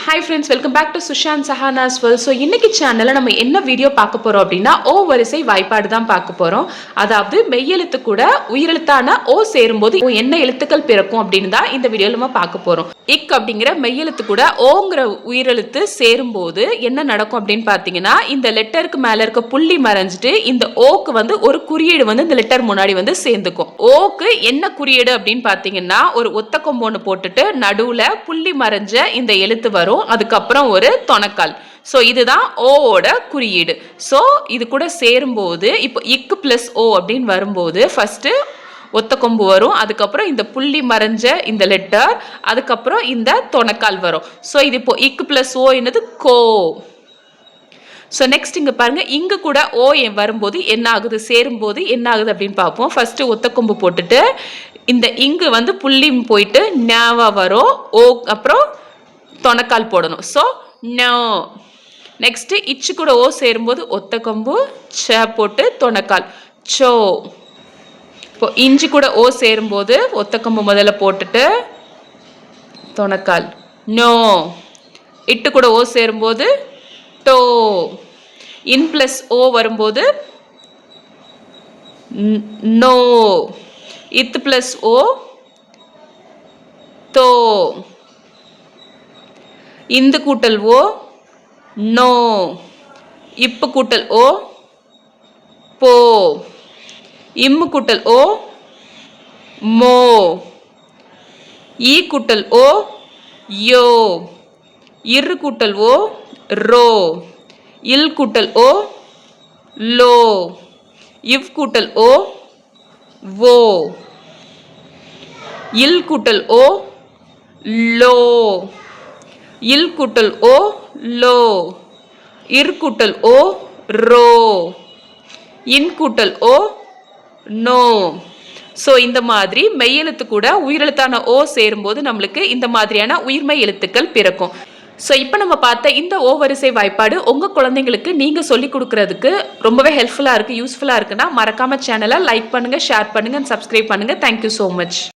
Hi friends, welcome back to Sushan Sahana's World. So இன்னைக்கு சேனல்ல நம்ம என்ன வீடியோ பார்க்க போறோம் அப்படின்னா ஓ வரிசை வாய்ப்பாடு தான் பார்க்க போறோம். அதாவது மெய்யெழுத்து கூட உயிரெழுத்தான ஓ சேரும்போது என்ன எழுத்துக்கள் பிறக்கும் அப்படின்னு தான் இந்த வீடியோல நம்ம பார்க்க போறோம். இக் அப்படிங்கிற மெய்யெழுத்து கூட ஓங்கிற உயிரெழுத்து சேரும்போது என்ன நடக்கும் அப்படின்னு பார்த்தீங்கன்னா இந்த லெட்டருக்கு மேல இருக்க புள்ளி மறைஞ்சிட்டு இந்த ஓக்கு வந்து ஒரு குறியீடு வந்து இந்த லெட்டர் முன்னாடி வந்து சேர்ந்துக்கும். ஓக்கு என்ன குறியீடு அப்படின்னு பார்த்தீங்கன்னா ஒரு ஒத்த கொம்பு ஒன்று போட்டுட்டு நடுவுல புள்ளி மறைஞ்ச இந்த எழுத்து வரும். அதுக்கப்புறம் ஒரு தொணக்கால். ஸோ இதுதான் ஓவோட குறியீடு. ஸோ இது கூட சேரும்போது இப்போ இக்கு பிளஸ் ஓ அப்படின்னு வரும்போது ஃபர்ஸ்ட் ஒத்த கொம்பு வரும், அதுக்கப்புறம் இந்த புள்ளி மறைஞ்ச இந்த லெட்டர், அதுக்கப்புறம் இந்த தொணக்கால் வரும். ஸோ இது இப்போ இக்கு பிளஸ் ஓ என்னது கோ. ஸோ நெக்ஸ்ட் இங்கே பாருங்க, இங்கு கூட ஓ வரும்போது என்ன ஆகுது, சேரும்போது என்ன ஆகுது அப்படின்னு பார்ப்போம். ஃபர்ஸ்ட் ஒத்த கொம்பு போட்டுட்டு இந்த இங்கு வந்து புள்ளி போயிட்டு ஞாவா வரும், ஓ அப்புறம் தொணக்கால் போடணும். So no. நெக்ஸ்ட் இச்சு கூட ஓ சேரும்போது ஒத்த கொம்பு ச போட்டு தொணக்கால் சோ. இப்போ இஞ்சி கூட ஓ சேரும்போது ஒத்த கொம்பு முதல்ல போட்டுட்டு தொணக்கால் நோ. இட்டு கூட ஓ சேரும்போது டோ. இன் பிளஸ் ஓ வரும்போது நோ. இத்து பிளஸ் ஓ தோ. இந்து கூட்டல் ஓ நோ. இப்பு கூட்டல் ஓ போ. இம்மு கூட்டல் ஓ மோ. ஈ கூட்டல் ஓ யோ. இரு கூட்டல் ஓ ரோ. இல் கூட்டல் ஓ லோ. இவ் கூட்டல் ஓ வோ. இல் கூட்டல் ஓ லோ. இல் கூட்டல் ஓ லோ. இர் கூட்டல் ஓ ரோ. இன் கூட்டல் ஓ நோ. ஸோ இந்த மாதிரி மெய்யெழுத்து கூட உயிரெழுத்தான ஓ சேரும்போது நம்மளுக்கு இந்த மாதிரியான உயிர்மெய் எழுத்துக்கள் பிறக்கும். ஸோ இப்போ நம்ம பார்த்த இந்த ஓ வரிசை வாய்ப்பாடு உங்கள் குழந்தைங்களுக்கு நீங்கள் சொல்லிக் கொடுக்கறதுக்கு ரொம்பவே ஹெல்ப்ஃபுல்லாக இருக்குது, யூஸ்ஃபுல்லாக இருக்குன்னா மறக்காம சேனலை லைக் பண்ணுங்கள், ஷேர் பண்ணுங்கள், சப்ஸ்கிரைப் பண்ணுங்கள். Thank you so much.